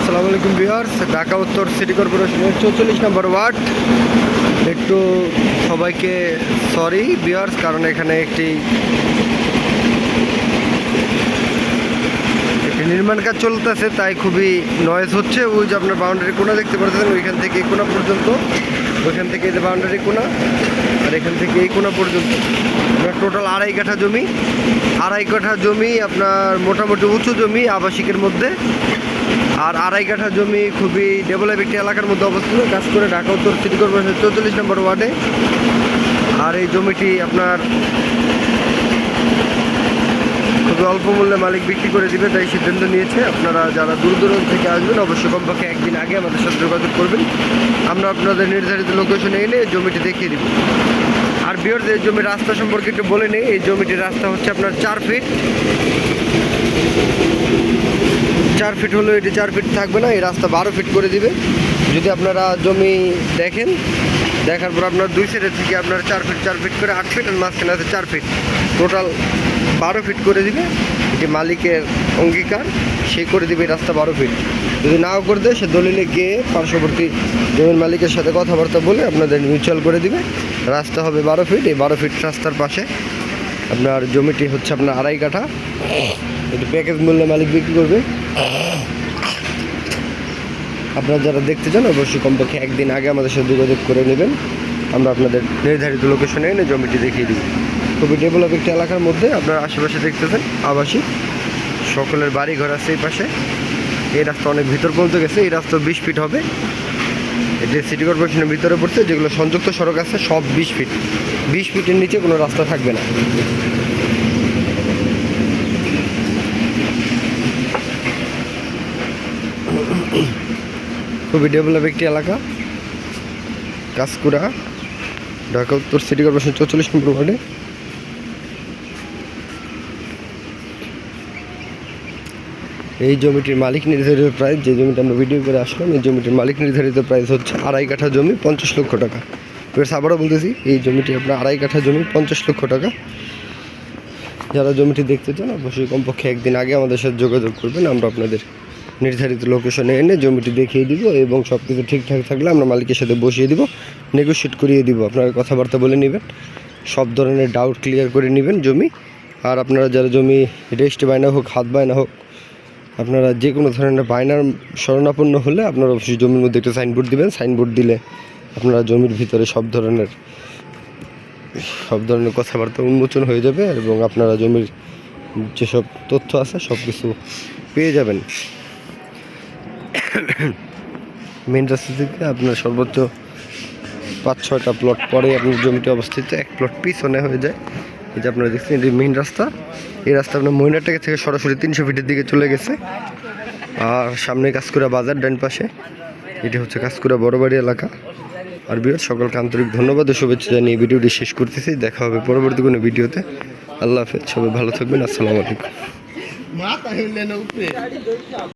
আসসালামু আলাইকুম ভিউয়ার্স, ঢাকা উত্তর সিটি কর্পোরেশনের 44 নম্বর ওয়ার্ড। একটু সবাইকে সরি ভিউয়ার্স, কারণ এখানে একটি নির্মাণ কাজ চলতেছে, তাই খুবই নয়েজ হচ্ছে। ওই যে আপনার বাউন্ডারি কোণা দেখতে পাচ্ছেন, ওইখান থেকে এই কোণা পর্যন্ত, ওইখান থেকে এই যে বাউন্ডারি কোণা, আর এখান থেকে এই কোণা পর্যন্ত আপনার টোটাল 2.5 কাঠা জমি। 2.5 কাঠা জমি আপনার মোটামুটি উঁচু জমি আবাসিকের মধ্যে, আর 2.5 কাঠা জমি খুবই ডেভেলপ একটি এলাকার মধ্যে অবস্থিত, কাজ করে ঢাকা উত্তর সিটি কর্পোরেশন 44 নম্বর ওয়ার্ডে। আর এই জমিটি আপনার খুবই অল্প মূল্যে মালিক বিক্রি করে দিবে, তাই সিদ্ধান্ত নিয়েছে। আপনারা যারা দূর দূরান্ত থেকে আসবেন অবশ্যই কমপক্ষে একদিন আগে আমাদের সাথে যোগাযোগ করবেন। আমরা আপনাদের নির্ধারিত লোকেশনে এনে জমিটি দেখিয়ে দিব। আর ভিউয়ার্স, এই জমির রাস্তা সম্পর্কে একটু বলে নেই। এই জমিটির রাস্তা হচ্ছে আপনার 4 ফিট। 4 ফিট হলো, এটি 4 ফিট থাকবে না, এই রাস্তা 12 ফিট করে দিবে। যদি আপনারা জমি দেখেন, দেখার পর আপনার দুই সাইডের থেকে আপনার 4 ফিট করে 8 ফিট, আর মাঝখানে আছে 4 ফিট, টোটাল 12 ফিট করে দিবে। এটি মালিকের অঙ্গীকার, সে করে দিবে রাস্তা 12 ফিট। যদি নাও করে দেয়, সে দলিলে গিয়ে পার্শ্ববর্তী জমির মালিকের সাথে কথাবার্তা বলে আপনাদের মিউচুয়াল করে দিবে। রাস্তা হবে 12 ফিট। এই 12 ফিট রাস্তার পাশে আপনার জমিটি হচ্ছে আপনার 2.5 কাঠা। এটি প্যাকেজ মূল্যে মালিক বিক্রি করবে। আপনারা যারা দেখতে চান অবশ্যই কমপক্ষে একদিন আগে আমাদের সাথে যোগাযোগ করে নেবেন। আমরা আপনাদের নির্ধারিত লোকেশনে এনে জমিটি দেখিয়ে দিব। খুবই ডেভেলপ একটি এলাকার মধ্যে আপনারা আশেপাশে দেখতেছেন আবাসিক, সকলের বাড়ি ঘর আছে এই পাশে। এই রাস্তা অনেক ভিতর পর্যন্ত গেছে, এই রাস্তা 20 ফিট হবে। এটি সিটি কর্পোরেশনের ভিতরে পড়ছে। যেগুলো সংযুক্ত সড়ক আছে সব 20 ফিট। 20 ফিটের নিচে কোনো রাস্তা থাকবে না। খুবই ডেভেলপ একটি এলাকা, কাঁচকুড়া, ঢাকা উত্তর সিটি কর্পোরেশন 44 নম্বর ওয়ার্ডে। এই জমিটির মালিক নির্ধারিত প্রাইস, যে জমিটা আমরা ভিডিও করে আসলাম, এই জমিটির মালিক নির্ধারিত প্রাইস হচ্ছে 2.5 কাঠা জমি 50 লক্ষ টাকা। এবার আবারও বলতেছি, এই জমিটি আপনার 2.5 কাঠা জমি 50 লক্ষ টাকা। যারা জমিটি দেখতে চান অবশ্যই কমপক্ষে একদিন আগে আমাদের সাথে যোগাযোগ করবেন। আমরা আপনাদের নির্ধারিত লোকেশনে এনে জমিটি দেখিয়ে দিব, এবং সব কিছু ঠিকঠাক থাকলে আমরা মালিকের সাথে বসিয়ে দিব, নেগোশিয়েট করিয়ে দিব। আপনারা কথাবার্তা বলে নেবেন, সব ধরনের ডাউট ক্লিয়ার করে নেবেন জমি। আর আপনারা যারা জমি রেজিস্ট্রি বায়না হোক, হাত বায়না হোক, আপনারা যে কোনো ধরনের বায়নার শরণাপন্ন হলে আপনারা অবশ্যই জমির মধ্যে একটা সাইনবোর্ড দিবেন। সাইনবোর্ড দিলে আপনারা জমির ভিতরে সব ধরনের কথাবার্তা উন্মোচন হয়ে যাবে, এবং আপনারা জমির যেসব তথ্য আছে সব কিছু পেয়ে যাবেন। মেন রাস্তা থেকে আপনার সর্বোচ্চ 5-6টা প্লট পরে আপনার জমিটি অবস্থিত, এক প্লট পিছনে হয়ে যায়। এই যে আপনারা দেখছেন, এটি মেন রাস্তা। এই রাস্তা আপনার ময়নাটাকে থেকে সরাসরি 300 ফিটের দিকে চলে গেছে। আর সামনে কাঁচকুড়া বাজার, ডান পাশে এটি হচ্ছে কাঁচকুড়া বড়বাড়ি এলাকা। আর ভিউয়ার্স, সকলকে আন্তরিক ধন্যবাদ ও শুভেচ্ছা জানিয়ে ভিডিওটি শেষ করতেছি। দেখা হবে পরবর্তী কোনো ভিডিওতে। আল্লাহ হাফেজ, সবাই ভালো থাকবেন। আসসালামু আলাইকুম।